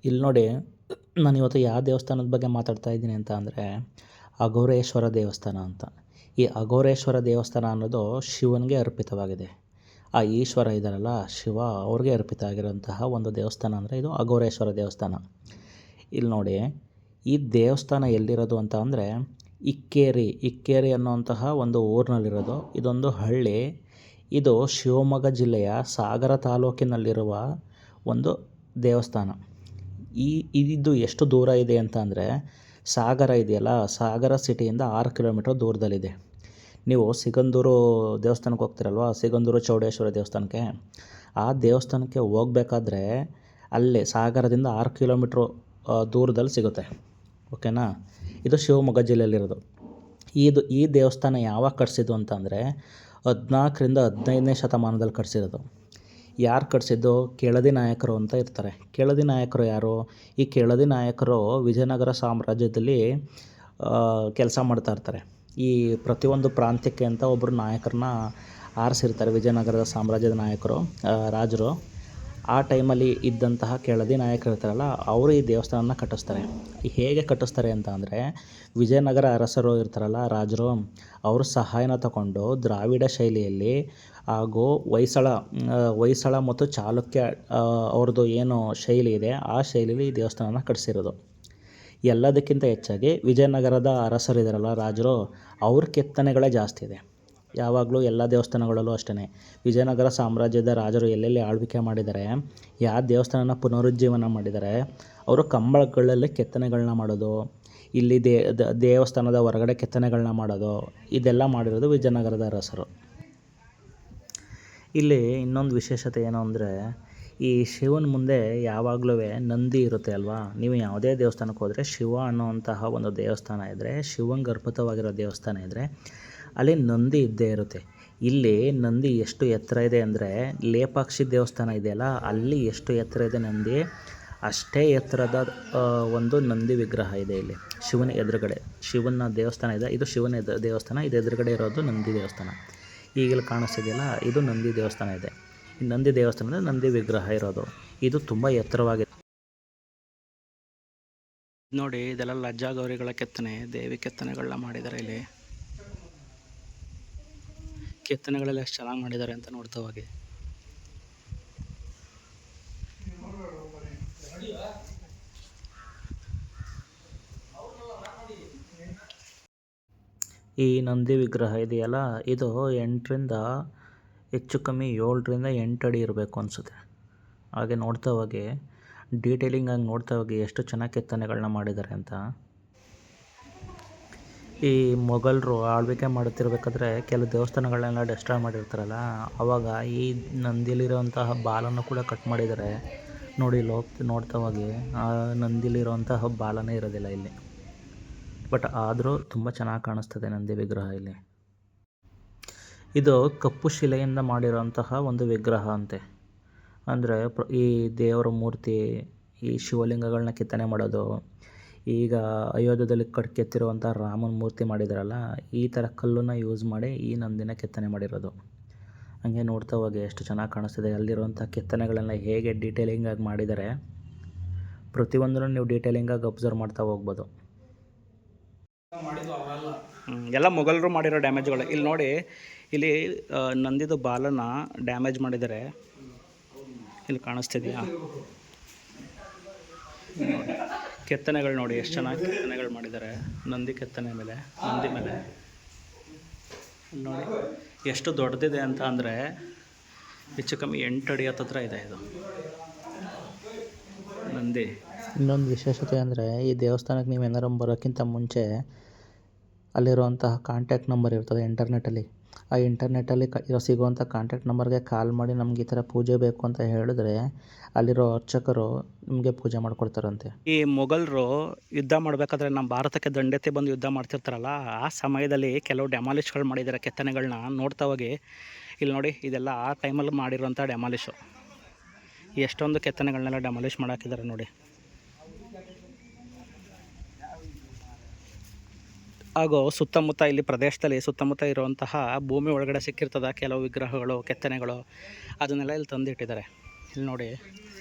ಇಲ್ಲಿ ನೋಡಿ, ನಾನಿವತ್ತು ಯಾವ ದೇವಸ್ಥಾನದ ಬಗ್ಗೆ ಮಾತಾಡ್ತಾ ಇದ್ದೀನಿ ಅಂತ ಅಂದರೆ ಅಘೋರೇಶ್ವರ ದೇವಸ್ಥಾನ ಅಂತ. ಈ ಅಘೋರೇಶ್ವರ ದೇವಸ್ಥಾನ ಅನ್ನೋದು ಶಿವನಿಗೆ ಅರ್ಪಿತವಾಗಿದೆ. ಆ ಈಶ್ವರ ಇದ್ದಾರಲ್ಲ ಶಿವ, ಅವ್ರಿಗೆ ಅರ್ಪಿತ ಆಗಿರೋಂತಹ ಒಂದು ದೇವಸ್ಥಾನ ಅಂದರೆ ಇದು ಅಘೋರೇಶ್ವರ ದೇವಸ್ಥಾನ. ಇಲ್ಲಿ ನೋಡಿ, ಈ ದೇವಸ್ಥಾನ ಎಲ್ಲಿರೋದು ಅಂತ ಅಂದರೆ ಇಕ್ಕೇರಿ ಅನ್ನುವಂತಹ ಒಂದು ಊರಿನಲ್ಲಿರೋದು. ಇದೊಂದು ಹಳ್ಳಿ. ಇದು ಶಿವಮೊಗ್ಗ ಜಿಲ್ಲೆಯ ಸಾಗರ ತಾಲೂಕಿನಲ್ಲಿರುವ ಒಂದು ದೇವಸ್ಥಾನ. ಇದು ಎಷ್ಟು ದೂರ ಇದೆ ಅಂತ ಅಂದರೆ, ಸಾಗರ ಇದೆಯಲ್ಲ, ಸಾಗರ ಸಿಟಿಯಿಂದ 6 ಕಿಲೋಮೀಟರ್ ದೂರದಲ್ಲಿದೆ. ನೀವು ಸಿಗಂದೂರು ದೇವಸ್ಥಾನಕ್ಕೆ ಹೋಗ್ತಿರಲ್ವ, ಸಿಗಂದೂರು ಚೌಡೇಶ್ವರ ದೇವಸ್ಥಾನಕ್ಕೆ, ಆ ದೇವಸ್ಥಾನಕ್ಕೆ ಹೋಗಬೇಕಾದ್ರೆ ಅಲ್ಲೇ ಸಾಗರದಿಂದ 6 ಕಿಲೋಮೀಟ್ರು ದೂರದಲ್ಲಿ ಸಿಗುತ್ತೆ. ಓಕೆನಾ. ಇದು ಶಿವಮೊಗ್ಗ ಜಿಲ್ಲೆಯಲ್ಲಿರೋದು. ಈ ದೇವಸ್ಥಾನ ಯಾವಾಗ ಕಟ್ಸಿದ್ದು ಅಂತಂದರೆ 14ರಿಂದ 15ನೇ ಶತಮಾನದಲ್ಲಿ ಕಟ್ಸಿರೋದು. ಯಾರು ಕಟ್ಸಿದ್ದು? ಕೆಳದಿ ನಾಯಕರು ಅಂತ ಇರ್ತಾರೆ. ಕೆಳದಿ ನಾಯಕರು ಯಾರು? ಈ ಕೆಳದಿ ನಾಯಕರು ವಿಜಯನಗರ ಸಾಮ್ರಾಜ್ಯದಲ್ಲಿ ಕೆಲಸ ಮಾಡ್ತಾ ಇರ್ತಾರೆ. ಈ ಪ್ರತಿಯೊಂದು ಪ್ರಾಂತ್ಯಕ್ಕೆ ಅಂತ ಒಬ್ಬರು ನಾಯಕರನ್ನ ಆರಿಸಿರ್ತಾರೆ. ವಿಜಯನಗರದ ಸಾಮ್ರಾಜ್ಯದ ನಾಯಕರು, ರಾಜರು. ಆ ಟೈಮಲ್ಲಿ ಇದ್ದಂತಹ ಕೆಳದಿ ನಾಯಕರು ಇರ್ತಾರಲ್ಲ, ಅವರು ಈ ದೇವಸ್ಥಾನನ ಕಟ್ಟಿಸ್ತಾರೆ. ಹೇಗೆ ಕಟ್ಟಿಸ್ತಾರೆ ಅಂತ ಅಂದರೆ, ವಿಜಯನಗರ ಅರಸರು ಇರ್ತಾರಲ್ಲ, ರಾಜರು, ಅವ್ರ ಸಹಾಯನ ತಗೊಂಡು ದ್ರಾವಿಡ ಶೈಲಿಯಲ್ಲಿ ಹಾಗೂ ಹೊಯ್ಸಳ ಮತ್ತು ಚಾಲುಕ್ಯ ಅವ್ರದ್ದು ಏನು ಶೈಲಿ ಇದೆ, ಆ ಶೈಲಿಯಲ್ಲಿ ಈ ದೇವಸ್ಥಾನನ ಕಟ್ಟಿಸಿರೋದು. ಎಲ್ಲದಕ್ಕಿಂತ ಹೆಚ್ಚಾಗಿ ವಿಜಯನಗರದ ಅರಸರಿದ್ದಾರಲ್ಲ, ರಾಜರು, ಅವ್ರ ಕೆತ್ತನೆಗಳೇ ಜಾಸ್ತಿ ಇದೆ. ಯಾವಾಗಲೂ ಎಲ್ಲ ದೇವಸ್ಥಾನಗಳಲ್ಲೂ ಅಷ್ಟೇ. ವಿಜಯನಗರ ಸಾಮ್ರಾಜ್ಯದ ರಾಜರು ಎಲ್ಲೆಲ್ಲಿ ಆಳ್ವಿಕೆ ಮಾಡಿದ್ದಾರೆ, ಯಾವ ದೇವಸ್ಥಾನನ ಪುನರುಜ್ಜೀವನ ಮಾಡಿದ್ದಾರೆ, ಅವರು ಕಂಬಳಗಳಲ್ಲಿ ಕೆತ್ತನೆಗಳನ್ನ ಮಾಡೋದು, ಇಲ್ಲಿ ದೇವಸ್ಥಾನದ ಹೊರಗಡೆ ಕೆತ್ತನೆಗಳನ್ನ ಮಾಡೋದು, ಇದೆಲ್ಲ ಮಾಡಿರೋದು ವಿಜಯನಗರದ ಅರಸರು. ಇಲ್ಲಿ ಇನ್ನೊಂದು ವಿಶೇಷತೆ ಏನು ಅಂದರೆ, ಈ ಶಿವನ ಮುಂದೆ ಯಾವಾಗಲೂ ನಂದಿ ಇರುತ್ತೆ ಅಲ್ವಾ. ನೀವು ಯಾವುದೇ ದೇವಸ್ಥಾನಕ್ಕೆ ಹೋದರೆ ಶಿವ ಅನ್ನೋವಂತಹ ಒಂದು ದೇವಸ್ಥಾನ ಇದ್ದರೆ, ಶಿವಂಗೆ ಅರ್ಪಿತವಾಗಿರೋ ದೇವಸ್ಥಾನ ಇದ್ದರೆ ಅಲ್ಲಿ ನಂದಿ ಇದ್ದೇ ಇರುತ್ತೆ. ಇಲ್ಲಿ ನಂದಿ ಎಷ್ಟು ಎತ್ತರ ಇದೆ ಅಂದರೆ, ಲೇಪಾಕ್ಷಿ ದೇವಸ್ಥಾನ ಇದೆಯಲ್ಲ, ಅಲ್ಲಿ ಎಷ್ಟು ಎತ್ತರ ಇದೆ ನಂದಿ, ಅಷ್ಟೇ ಎತ್ತರದ ಒಂದು ನಂದಿ ವಿಗ್ರಹ ಇದೆ ಇಲ್ಲಿ ಶಿವನ ಎದುರುಗಡೆ. ಶಿವನ ದೇವಸ್ಥಾನ ಇದೆ, ಇದು ಶಿವನ ದೇವಸ್ಥಾನ. ಇದು ಎದುರುಗಡೆ ಇರೋದು ನಂದಿ ದೇವಸ್ಥಾನ. ಈಗಲ್ಲಿ ಕಾಣಿಸ್ತಿದೆಯಲ್ಲ, ಇದು ನಂದಿ ದೇವಸ್ಥಾನ ಇದೆ. ಈ ನಂದಿ ದೇವಸ್ಥಾನದ ನಂದಿ ವಿಗ್ರಹ ಇರೋದು ಇದು ತುಂಬ ಎತ್ತರವಾಗಿದೆ ನೋಡಿ. ಇದೆಲ್ಲ ಲಜ್ಜಾ ಗೌರಿಗಳ ಕೆತ್ತನೆ, ದೇವಿ ಕೆತ್ತನೆಗಳನ್ನ ಮಾಡಿದ್ದಾರೆ. ಇಲ್ಲಿ ಕೆತ್ತನೆಗಳೆಲ್ಲ ಎಷ್ಟು ಚೆನ್ನಾಗಿ ಮಾಡಿದ್ದಾರೆ ಅಂತ ನೋಡ್ತಾ ಹೋಗಿ. ಈ ನಂದಿ ವಿಗ್ರಹ ಇದೆಯಲ್ಲ, ಇದು 8ರಿಂದ ಹೆಚ್ಚು ಕಮ್ಮಿ 7ರಿಂದ 8 ಅಡಿ ಇರಬೇಕು ಅನಿಸುತ್ತೆ. ಹಾಗೆ ನೋಡ್ತಾ ಹೋಗಿ, ಡೀಟೇಲಿಂಗಾಗಿ ನೋಡ್ತಾ ಹೋಗಿ ಎಷ್ಟು ಚೆನ್ನಾಗಿ ಕೆತ್ತನೆಗಳನ್ನ ಮಾಡಿದ್ದಾರೆ ಅಂತ. ಈ ಮೊಘಲರು ಆಳ್ವಿಕೆ ಮಾಡುತ್ತಿರಬೇಕಾದ್ರೆ ಕೆಲವು ದೇವಸ್ಥಾನಗಳನ್ನೆಲ್ಲ ಡೆಸ್ಟ್ರಾಯ್ ಮಾಡಿರ್ತಾರಲ್ಲ, ಆವಾಗ ಈ ನಂದಿಲಿರುವಂತಹ ಬಾಲನ್ನು ಕೂಡ ಕಟ್ ಮಾಡಿದ್ದಾರೆ ನೋಡಿ. ನೋಡ್ತಾ ಹೋಗಿ, ಆ ನಂದಿಲಿರುವಂತಹ ಬಾಲನೇ ಇರೋದಿಲ್ಲ ಇಲ್ಲಿ. ಬಟ್ ಆದರೂ ತುಂಬ ಚೆನ್ನಾಗಿ ಕಾಣಿಸ್ತದೆ ನಂದಿ ವಿಗ್ರಹ ಇಲ್ಲಿ. ಇದು ಕಪ್ಪು ಶಿಲೆಯಿಂದ ಮಾಡಿರೋಂತಹ ಒಂದು ವಿಗ್ರಹ ಅಂತೆ. ಅಂದರೆ ಈ ದೇವರ ಮೂರ್ತಿ, ಈ ಶಿವಲಿಂಗಗಳನ್ನ ಕೆತ್ತನೆ ಮಾಡೋದು, ಈಗ ಅಯೋಧ್ಯದಲ್ಲಿ ಕೆತ್ತಿರುವಂಥ ರಾಮನ ಮೂರ್ತಿ ಮಾಡಿದಾರಲ್ಲ, ಈ ಥರ ಕಲ್ಲನ್ನು ಯೂಸ್ ಮಾಡಿ ಈ ನಂದಿನ ಕೆತ್ತನೆ ಮಾಡಿರೋದು. ಹಂಗೆ ನೋಡ್ತಾ ಹೋಗಿ ಎಷ್ಟು ಚೆನ್ನಾಗಿ ಕಾಣಿಸ್ತಿದೆ. ಅಲ್ಲಿರುವಂಥ ಕೆತ್ತನೆಗಳೆಲ್ಲ ಹೇಗೆ ಡೀಟೇಲಿಂಗಾಗಿ ಮಾಡಿದ್ದಾರೆ, ಪ್ರತಿಯೊಂದನ್ನು ನೀವು ಡೀಟೇಲಿಂಗಾಗಿ ಅಬ್ಸರ್ವ್ ಮಾಡ್ತಾ ಹೋಗ್ಬೋದು. ಎಲ್ಲ ಮೊಘಲರು ಮಾಡಿರೋ ಡ್ಯಾಮೇಜ್ಗಳು. ಇಲ್ಲಿ ನೋಡಿ, ಇಲ್ಲಿ ನಂದಿದು ಬಾಲನ ಡ್ಯಾಮೇಜ್ ಮಾಡಿದ್ದಾರೆ. ಇಲ್ಲಿ ಕಾಣಿಸ್ತಿದೆಯಾ? ಕೆತ್ತನೆಗಳು ನೋಡಿ ಎಷ್ಟು ಚೆನ್ನಾಗಿ ಕೆತ್ತನೆಗಳು ಮಾಡಿದ್ದಾರೆ. ನಂದಿ ಕೆತ್ತನೆ ಮೇಲೆ, ನಂದಿ ಮೇಲೆ ನೋಡಿ ಎಷ್ಟು ದೊಡ್ಡದಿದೆ ಅಂತ ಅಂದರೆ, ಹೆಚ್ಚು ಕಮ್ಮಿ 8 ಅಡಿ ಹತ್ತಿರ ಇದೆ ಇದು ನಂದಿ. ಇನ್ನೊಂದು ವಿಶೇಷತೆ ಅಂದರೆ, ಈ ದೇವಸ್ಥಾನಕ್ಕೆ ನೀವು ಏನಾರು ಬರೋಕ್ಕಿಂತ ಮುಂಚೆ ಅಲ್ಲಿರುವಂತಹ ಕಾಂಟ್ಯಾಕ್ಟ್ ನಂಬರ್ ಇರ್ತದೆ ಇಂಟರ್ನೆಟ್ಟಲ್ಲಿ. ಆ ಇಂಟರ್ನೆಟ್ಟಲ್ಲಿ ಸಿಗುವಂಥ ಕಾಂಟ್ಯಾಕ್ಟ್ ನಂಬರ್ಗೆ ಕಾಲ್ ಮಾಡಿ ನಮ್ಗೆ ಈ ಥರ ಪೂಜೆ ಬೇಕು ಅಂತ ಹೇಳಿದ್ರೆ, ಅಲ್ಲಿರೋ ಅರ್ಚಕರು ನಿಮಗೆ ಪೂಜೆ ಮಾಡಿಕೊಡ್ತಾರಂತೆ. ಈ ಮೊಘಲರು ಯುದ್ಧ ಮಾಡಬೇಕಾದ್ರೆ ನಮ್ಮ ಭಾರತಕ್ಕೆ ದಂಡೆತ್ತಿ ಬಂದು ಯುದ್ಧ ಮಾಡ್ತಿರ್ತಾರಲ್ಲ, ಆ ಸಮಯದಲ್ಲಿ ಕೆಲವು ಡೆಮಾಲಿಷ್ಗಳು ಮಾಡಿದ್ದಾರೆ ಕೆತ್ತನೆಗಳನ್ನ. ನೋಡ್ತಾ ಹೋಗಿ, ಇಲ್ಲಿ ನೋಡಿ, ಇದೆಲ್ಲ ಆ ಟೈಮಲ್ಲಿ ಮಾಡಿರೋಂಥ ಡೆಮಾಲಿಷು. ಎಷ್ಟೊಂದು ಕೆತ್ತನೆಗಳನ್ನೆಲ್ಲ ಡೆಮಾಲಿಷ್ ಮಾಡಾಕಿದ್ದಾರೆ ನೋಡಿ. ಹಾಗೂ ಸುತ್ತಮುತ್ತ ಇಲ್ಲಿ ಪ್ರದೇಶದಲ್ಲಿ ಸುತ್ತಮುತ್ತ ಇರುವಂತಹ ಭೂಮಿ ಒಳಗಡೆ ಸಿಕ್ಕಿರ್ತದ ಕೆಲವು ವಿಗ್ರಹಗಳು, ಕೆತ್ತನೆಗಳು, ಅದನ್ನೆಲ್ಲ ಇಲ್ಲಿ ತಂದಿಟ್ಟಿದ್ದಾರೆ. ಇಲ್ಲಿ ನೋಡಿ,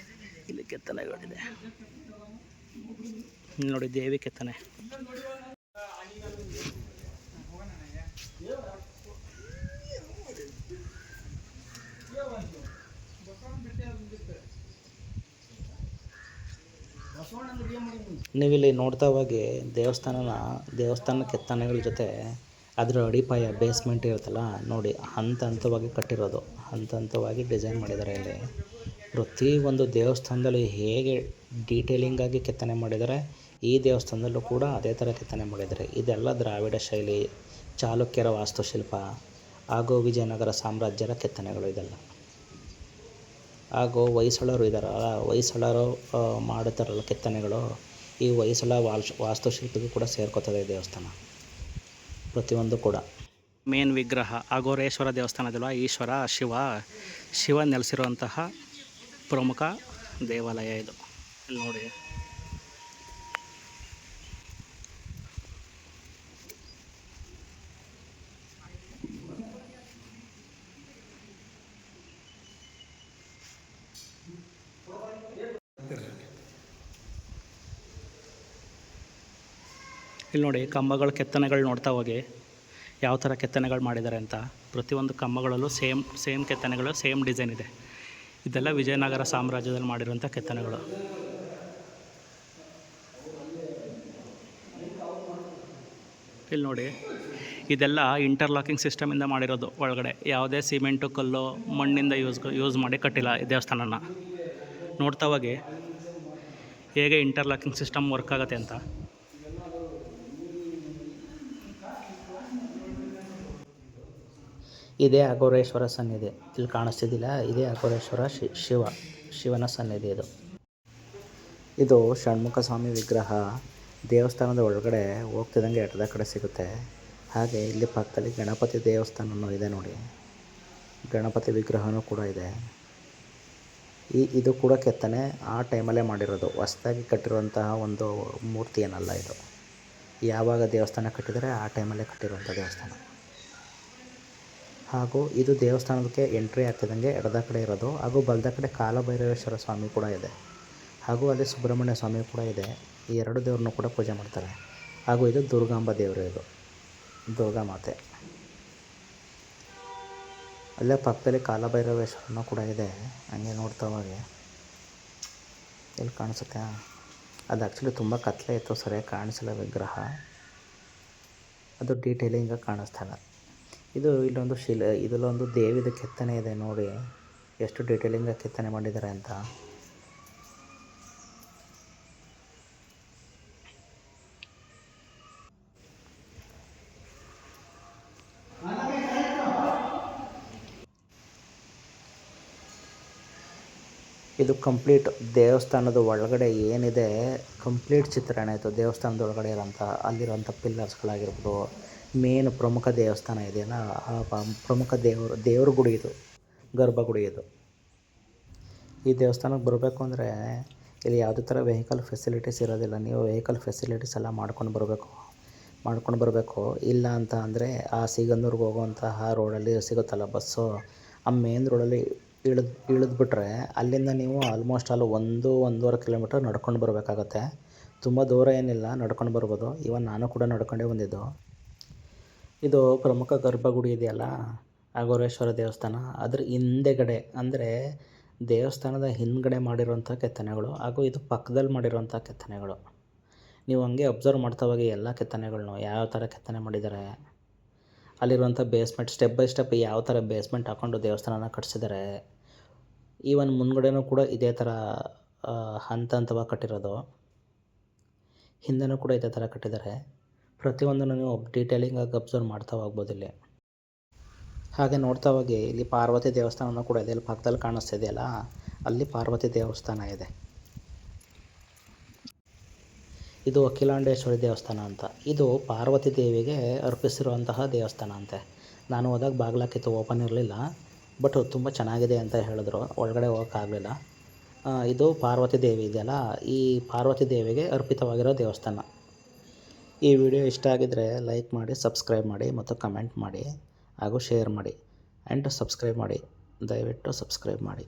ಇಲ್ಲಿ ಕೆತ್ತನೆಗಳಿದೆ. ಇಲ್ಲಿ ನೋಡಿ ದೇವಿ ಕೆತ್ತನೆ. ನೀವಿಲ್ಲಿ ನೋಡ್ತಾ ಹೋಗಿ ದೇವಸ್ಥಾನ ಕೆತ್ತನೆಗಳ ಜೊತೆ ಅದರ ಅಡಿಪಾಯ ಬೇಸ್ಮೆಂಟ್ ಇರುತ್ತಲ್ಲ ನೋಡಿ, ಹಂತ ಹಂತವಾಗಿ ಕಟ್ಟಿರೋದು, ಹಂತ ಹಂತವಾಗಿ ಡಿಸೈನ್ ಮಾಡಿದ್ದಾರೆ. ಇಲ್ಲಿ ಪ್ರತಿಯೊಂದು ದೇವಸ್ಥಾನದಲ್ಲಿ ಹೇಗೆ ಡೀಟೇಲಿಂಗಾಗಿ ಕೆತ್ತನೆ ಮಾಡಿದ್ದಾರೆ, ಈ ದೇವಸ್ಥಾನದಲ್ಲೂ ಕೂಡ ಅದೇ ಥರ ಕೆತ್ತನೆ ಮಾಡಿದ್ದಾರೆ. ಇದೆಲ್ಲ ದ್ರಾವಿಡ ಶೈಲಿ, ಚಾಲುಕ್ಯರ ವಾಸ್ತುಶಿಲ್ಪ ಹಾಗೂ ವಿಜಯನಗರ ಸಾಮ್ರಾಜ್ಯದ ಕೆತ್ತನೆಗಳು ಇದೆಲ್ಲ. ಹಾಗೂ ಹೊಯ್ಸಳರು ಇದ್ದಾರಲ್ಲ, ಹೊಯ್ಸಳರು ಮಾಡುತ್ತಾರಲ್ಲ ಕೆತ್ತನೆಗಳು, ಈ ಹೊಯ್ಸಳ ವಾಸ್ತುಶಿಲ್ಪಿಗೂ ಕೂಡ ಸೇರ್ಕೋತದೆ ಈ ದೇವಸ್ಥಾನ ಪ್ರತಿಯೊಂದು ಕೂಡ. ಮೇನ್ ವಿಗ್ರಹ ಅಘೋರೇಶ್ವರ ದೇವಸ್ಥಾನದಲ್ಲ, ಈಶ್ವರ ಶಿವ ನೆಲೆಸಿರುವಂತಹ ಪ್ರಮುಖ ದೇವಾಲಯ ಇದು. ಇಲ್ಲಿ ನೋಡಿ, ಕಂಬಗಳ ಕೆತ್ತನೆಗಳು ನೋಡ್ತಾ ಹೋಗಿ ಯಾವ ಥರ ಕೆತ್ತನೆಗಳು ಮಾಡಿದ್ದಾರೆ ಅಂತ. ಪ್ರತಿಯೊಂದು ಕಂಬಗಳಲ್ಲೂ ಸೇಮ್ ಕೆತ್ತನೆಗಳು, ಸೇಮ್ ಡಿಸೈನ್ ಇದೆ. ಇದೆಲ್ಲ ವಿಜಯನಗರ ಸಾಮ್ರಾಜ್ಯದಲ್ಲಿ ಮಾಡಿರುವಂಥ ಕೆತ್ತನೆಗಳು. ಇಲ್ಲಿ ನೋಡಿ, ಇದೆಲ್ಲ ಇಂಟರ್ಲಾಕಿಂಗ್ ಸಿಸ್ಟಮಿಂದ ಮಾಡಿರೋದು. ಒಳಗಡೆ ಯಾವುದೇ ಸಿಮೆಂಟು, ಕಲ್ಲು, ಮಣ್ಣಿಂದ ಯೂಸ್ ಮಾಡಿ ಕಟ್ಟಿಲ್ಲ ಈ ದೇವಸ್ಥಾನನ. ನೋಡ್ತಾ ಹೋಗಿ ಹೇಗೆ ಇಂಟರ್ಲಾಕಿಂಗ್ ಸಿಸ್ಟಮ್ ವರ್ಕ್ ಆಗುತ್ತೆ ಅಂತ. ಇದೇ ಅಘೋರೇಶ್ವರ ಸನ್ನಿಧಿ, ಇಲ್ಲಿ ಕಾಣಿಸ್ತಿದ್ದಿಲ್ಲ, ಇದೇ ಅಘೋರೇಶ್ವರ ಶಿವನ ಸನ್ನಿಧಿ ಇದು ಷಣ್ಮುಖ ಸ್ವಾಮಿ ವಿಗ್ರಹ ದೇವಸ್ಥಾನದ ಒಳಗಡೆ ಹೋಗ್ತಿದ್ದಂಗೆ ಎಡದ ಕಡೆ ಸಿಗುತ್ತೆ. ಹಾಗೆ ಇಲ್ಲಿ ಪಕ್ಕದಲ್ಲಿ ಗಣಪತಿ ದೇವಸ್ಥಾನವೂ ಇದೆ ನೋಡಿ, ಗಣಪತಿ ವಿಗ್ರಹವೂ ಕೂಡ ಇದೆ. ಇದು ಕೂಡ ಕೆತ್ತನೆ ಆ ಟೈಮಲ್ಲೇ ಮಾಡಿರೋದು, ಹೊಸದಾಗಿ ಕಟ್ಟಿರುವಂತಹ ಒಂದು ಮೂರ್ತಿ ಏನಲ್ಲ ಇದು. ಯಾವಾಗ ದೇವಸ್ಥಾನ ಕಟ್ಟಿದರೆ ಆ ಟೈಮಲ್ಲೇ ಕಟ್ಟಿರುವಂಥ ದೇವಸ್ಥಾನ. ಹಾಗೂ ಇದು ದೇವಸ್ಥಾನಕ್ಕೆ ಎಂಟ್ರಿ ಆಗ್ತಿದ್ದಂಗೆ ಎಡದ ಕಡೆ ಇರೋದು. ಹಾಗೂ ಬಲದ ಕಡೆ ಕಾಲಭೈರವೇಶ್ವರ ಸ್ವಾಮಿ ಕೂಡ ಇದೆ. ಹಾಗೂ ಅಲ್ಲಿ ಸುಬ್ರಹ್ಮಣ್ಯ ಸ್ವಾಮಿ ಕೂಡ ಇದೆ. ಈ ಎರಡು ದೇವ್ರನ್ನೂ ಕೂಡ ಪೂಜೆ ಮಾಡ್ತಾರೆ. ಹಾಗೂ ಇದು ದುರ್ಗಾಂಬ ದೇವರು, ಇದು ದುರ್ಗಾ ಮಾತೆ. ಅಲ್ಲೇ ಪಕ್ಕದಲ್ಲಿ ಕಾಲಭೈರವೇಶ್ವರನೂ ಕೂಡ ಇದೆ. ಹಂಗೆ ನೋಡ್ತಾ ಹೋಗಿ ಎಲ್ಲಿ ಕಾಣಿಸುತ್ತೆ, ಅದು ಆ್ಯಕ್ಚುಲಿ ತುಂಬ ಕತ್ತಲೆ ಇತ್ತು, ಸರಿಯಾಗಿ ಕಾಣಿಸಿಲ್ಲ ವಿಗ್ರಹ, ಅದು ಡೀಟೇಲಿಂಗಾಗಿ ಕಾಣಿಸ್ತಲ್ಲ. ಇದರಲ್ಲೊಂದು ದೇವಿದ ಕೆತ್ತನೆ ಇದೆ ನೋಡಿ, ಎಷ್ಟು ಡೀಟೇಲಿಂಗಾಗಿ ಕೆತ್ತನೆ ಮಾಡಿದ್ದಾರೆ ಅಂತ. ಇದು ಕಂಪ್ಲೀಟ್ ದೇವಸ್ಥಾನದ ಒಳಗಡೆ ಏನಿದೆ ಕಂಪ್ಲೀಟ್ ಚಿತ್ರಣ ಆಯಿತು. ದೇವಸ್ಥಾನದ ಒಳಗಡೆ ಅಲ್ಲಿರೋಂಥ ಪಿಲ್ಲರ್ಸ್ಗಳಾಗಿರ್ಬೋದು, ಮೇನ್ ಪ್ರಮುಖ ದೇವಸ್ಥಾನ ಇದೆಯಲ್ಲ, ಆ ಪ್ರಮುಖ ದೇವ್ರ ಗುಡಿ ಇದು, ಗರ್ಭಗುಡಿ ಇದು. ಈ ದೇವಸ್ಥಾನಕ್ಕೆ ಬರಬೇಕು ಅಂದರೆ ಇಲ್ಲಿ ಯಾವುದೇ ಥರ ವೆಹಿಕಲ್ ಫೆಸಿಲಿಟೀಸ್ ಇರೋದಿಲ್ಲ. ನೀವು ವೆಹಿಕಲ್ ಫೆಸಿಲಿಟೀಸ್ ಎಲ್ಲ ಮಾಡ್ಕೊಂಡು ಬರಬೇಕು. ಇಲ್ಲ ಅಂತ ಅಂದರೆ ಆ ಸಿಗಂದೂರ್ಗೆ ಹೋಗುವಂತಹ ರೋಡಲ್ಲಿ ಸಿಗುತ್ತಲ್ಲ ಬಸ್ಸು, ಆ ಮೇನ್ ರೋಡಲ್ಲಿ ಇಳಿದ್ಬಿಟ್ರೆ ಅಲ್ಲಿಂದ ನೀವು ಆಲ್ಮೋಸ್ಟ್ 1-1.5 ಕಿಲೋಮೀಟರ್ ನಡ್ಕೊಂಡು ಬರಬೇಕಾಗತ್ತೆ. ತುಂಬ ದೂರ ಏನಿಲ್ಲ, ನಡ್ಕೊಂಡು ಬರ್ಬೋದು. ಇವನ್ ನಾನು ಕೂಡ ನಡ್ಕೊಂಡೇ ಬಂದಿದ್ದು. ಇದು ಪ್ರಮುಖ ಗರ್ಭಗುಡಿ ಇದೆಯಲ್ಲ, ಅಘೋರೇಶ್ವರ ದೇವಸ್ಥಾನ, ಅದ್ರ ಹಿಂದೆಗಡೆ ಅಂದರೆ ದೇವಸ್ಥಾನದ ಹಿಂದ್ಗಡೆ ಮಾಡಿರೋಂಥ ಕೆತ್ತನೆಗಳು, ಹಾಗೂ ಇದು ಪಕ್ಕದಲ್ಲಿ ಮಾಡಿರೋಂಥ ಕೆತ್ತನೆಗಳು. ನೀವು ಹಂಗೆ ಅಬ್ಸರ್ವ್ ಮಾಡ್ತಾ ಹೋಗಿ ಎಲ್ಲ ಕೆತ್ತನೆಗಳ್ನು ಯಾವ ಥರ ಕೆತ್ತನೆ ಮಾಡಿದ್ದಾರೆ. ಅಲ್ಲಿರುವಂಥ ಬೇಸ್ಮೆಂಟ್ ಸ್ಟೆಪ್ ಬೈ ಸ್ಟೆಪ್ ಯಾವ ಥರ ಬೇಸ್ಮೆಂಟ್ ಹಾಕ್ಕೊಂಡು ದೇವಸ್ಥಾನನ ಕಟ್ಸಿದ್ದಾರೆ. ಈವನ್ ಮುಂದ್ಗಡೆನೂ ಕೂಡ ಇದೇ ಥರ ಹಂತ ಹಂತವಾಗಿ ಕಟ್ಟಿರೋದು, ಹಿಂದೆನೂ ಕೂಡ ಇದೇ ಥರ ಕಟ್ಟಿದ್ದಾರೆ. ಪ್ರತಿಯೊಂದನ್ನು ನೀವು ಡೀಟೇಲಿಂಗಾಗಿ ಅಬ್ಸರ್ವ್ ಮಾಡ್ತಾ ಹೋಗ್ಬೋದು ಇಲ್ಲಿ. ಹಾಗೆ ನೋಡ್ತಾ ಹೋಗಿ ಇಲ್ಲಿ ಪಾರ್ವತಿ ದೇವಸ್ಥಾನವೂ ಕೂಡ ಇದೆ. ಇಲ್ಲಿ ಪಕ್ಕದಲ್ಲಿ ಕಾಣಿಸ್ತಾ ಇದೆಯಲ್ಲ, ಅಲ್ಲಿ ಪಾರ್ವತಿ ದೇವಸ್ಥಾನ ಇದೆ. ಇದು ಅಖಿಲಾಂಡೇಶ್ವರಿ ದೇವಸ್ಥಾನ ಅಂತ. ಇದು ಪಾರ್ವತಿ ದೇವಿಗೆ ಅರ್ಪಿಸಿರುವಂತಹ ದೇವಸ್ಥಾನ ಅಂತೆ. ನಾನು ಹೋದಾಗ ಬಾಗಿಲಾಕಿತ್ತು, ಓಪನ್ ಇರಲಿಲ್ಲ, ಬಟ್ ತುಂಬ ಚೆನ್ನಾಗಿದೆ ಅಂತ ಹೇಳಿದ್ರು. ಒಳಗಡೆ ಹೋಗೋಕ್ಕಾಗಲಿಲ್ಲ. ಇದು ಪಾರ್ವತಿ ದೇವಿ ಇದೆಯಲ್ಲ, ಈ ಪಾರ್ವತಿ ದೇವಿಗೆ ಅರ್ಪಿತವಾಗಿರೋ ದೇವಸ್ಥಾನ. ಈ ವಿಡಿಯೋ ಇಷ್ಟ ಆಗಿದ್ದರೆ ಲೈಕ್ ಮಾಡಿ, ಸಬ್ಸ್ಕ್ರೈಬ್ ಮಾಡಿ ಮತ್ತು ಕಮೆಂಟ್ ಮಾಡಿ ಹಾಗೂ ಶೇರ್ ಮಾಡಿ ಆ್ಯಂಡ್ ಸಬ್ಸ್ಕ್ರೈಬ್ ಮಾಡಿ. ದಯವಿಟ್ಟು ಸಬ್ಸ್ಕ್ರೈಬ್ ಮಾಡಿ.